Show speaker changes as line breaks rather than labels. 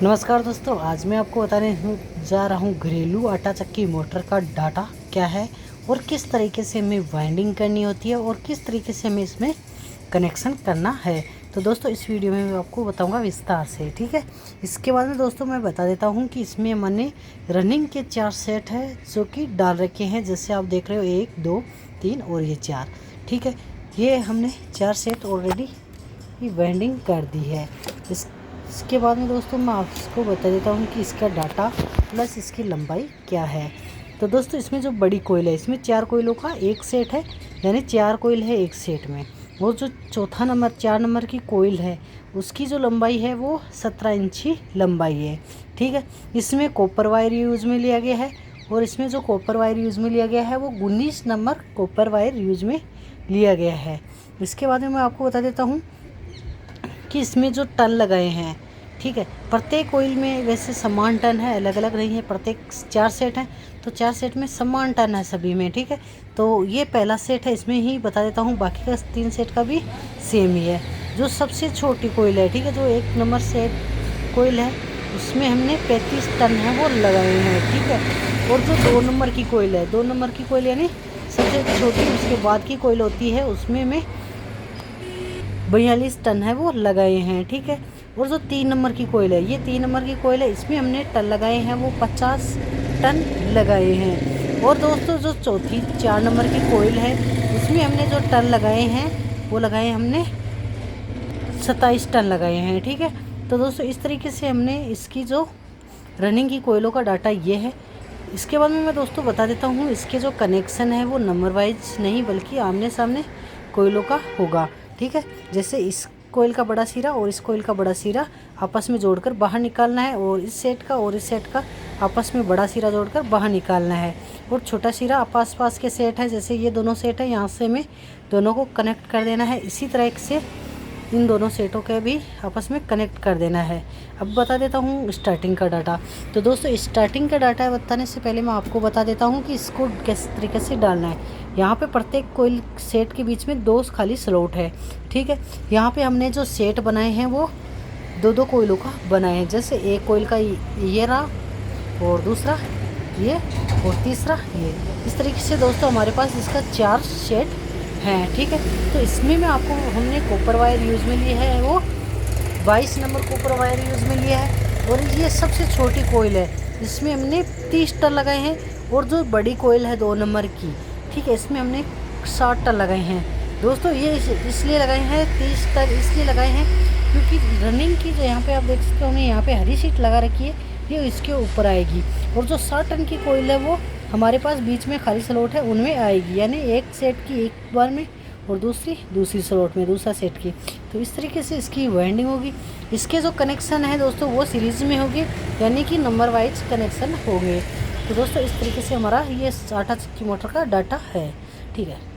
नमस्कार दोस्तों, आज मैं आपको बताने जा रहा हूँ घरेलू आटा चक्की मोटर का डाटा क्या है और किस तरीके से हमें वाइंडिंग करनी होती है और किस तरीके से हमें इसमें कनेक्शन करना है। तो दोस्तों इस वीडियो में मैं आपको बताऊंगा विस्तार से, ठीक है। इसके बाद में दोस्तों मैं बता देता हूँ कि इसमें मैंने रनिंग के 4 सेट है जो कि डाल रखे हैं, जैसे आप देख रहे हो 1 2 3 और ये 4, ठीक है। ये हमने 4 सेट ऑलरेडी वाइंडिंग कर दी है। इसके बाद में दोस्तों मैं आपको बता देता हूँ कि इसका डाटा प्लस इसकी लंबाई क्या है। तो दोस्तों इसमें जो बड़ी कोयल है, इसमें 4 कोयलों का एक सेट है, यानी 4 कोयल है एक सेट में। वो जो चौथा नंबर 4 नंबर की कोयल है उसकी जो लंबाई है वो 17 इंची लंबाई है, ठीक है। इसमें कॉपर वायर यूज़ में लिया गया है और इसमें जो कॉपर वायर यूज़ में लिया गया है वो 19 नंबर कॉपर वायर यूज़ में लिया गया है। इसके बाद में मैं आपको बता देता हूँ कि इसमें जो टन लगाए हैं, ठीक है, प्रत्येक कोयल में वैसे समान टन है, अलग अलग नहीं है। प्रत्येक 4 सेट हैं तो 4 सेट में समान टन है सभी में, ठीक है। तो ये पहला सेट है, इसमें ही बता देता हूँ, बाकी का 3 सेट का भी सेम ही है। जो सबसे छोटी कोयल है, ठीक है, जो 1 नंबर सेट कोयल है उसमें हमने 35 टन है वो लगाए हैं, ठीक है। और जो 2 नंबर की कोयल है, 2 नंबर की कोयल यानी सबसे छोटी उसके बाद की कोयल होती है, उसमें मैं 42 टन है वो लगाए हैं, ठीक है। और जो 3 नंबर की कोयल है, ये 3 नंबर की कोयल है, इसमें हमने टन लगाए हैं वो 50 टन लगाए हैं। और दोस्तों जो चौथी 4 नंबर की कोयल है उसमें हमने जो टन लगाए हैं वो लगाए हमने 27 टन लगाए हैं, ठीक है। तो दोस्तों इस तरीके से हमने इसकी जो रनिंग की कोयलों का डाटा ये है। इसके बाद में मैं दोस्तों बता देता हूँ इसके जो कनेक्शन है वो नंबर वाइज नहीं बल्कि आमने सामने कोयलों का होगा, ठीक है। जैसे इस कोयल का बड़ा सिरा और इस कोयल का बड़ा सिरा आपस में जोड़कर बाहर निकालना है, और इस सेट का और इस सेट का आपस में बड़ा सिरा जोड़कर बाहर निकालना है। और छोटा सिरा आस पास के सेट है, जैसे ये दोनों सेट है, यहाँ से हमें दोनों को कनेक्ट कर देना है। इसी तरह से इन दोनों सेटों के भी आपस में कनेक्ट कर देना है। अब बता देता हूँ स्टार्टिंग का डाटा। तो दोस्तों स्टार्टिंग का डाटा बताने से पहले मैं आपको बता देता हूँ कि इसको किस तरीके से डालना है। यहाँ पे प्रत्येक कोयल सेट के बीच में 2 खाली स्लॉट है, ठीक है। यहाँ पे हमने जो सेट बनाए हैं वो 2-2 कोयलों का बनाए हैं। जैसे एक कोयल का ये रहा और दूसरा ये और तीसरा ये। इस तरीके से दोस्तों हमारे पास इसका 4 सेट हैं, ठीक है। तो इसमें मैं आपको हमने कॉपर वायर यूज़ में लिए है वो 22 नंबर कॉपर वायर यूज़ में लिया है। और ये सबसे छोटी कोयल है, इसमें हमने 30 टन लगाए हैं। और जो बड़ी कोयल है 2 नंबर की, ठीक है, इसमें हमने 60 टन लगाए हैं। दोस्तों ये इसलिए लगाए हैं 30 टन इसलिए लगाए हैं क्योंकि रनिंग की जो यहाँ पे आप देख सकते हो हमने यहाँ पे हरी शीट लगा रखी है, ये इसके ऊपर आएगी। और जो 60 टन की कोयल है वो हमारे पास बीच में खाली स्लॉट है उनमें आएगी, यानी एक सेट की एक बार में और दूसरी स्लॉट में दूसरा सेट की। तो इस तरीके से इसकी वाइंडिंग होगी। इसके जो कनेक्शन है दोस्तों वो सीरीज़ में होगी, यानी कि नंबर वाइज कनेक्शन होंगे। तो दोस्तों इस तरीके से हमारा ये आटा चक्की मोटर का डाटा है, ठीक है।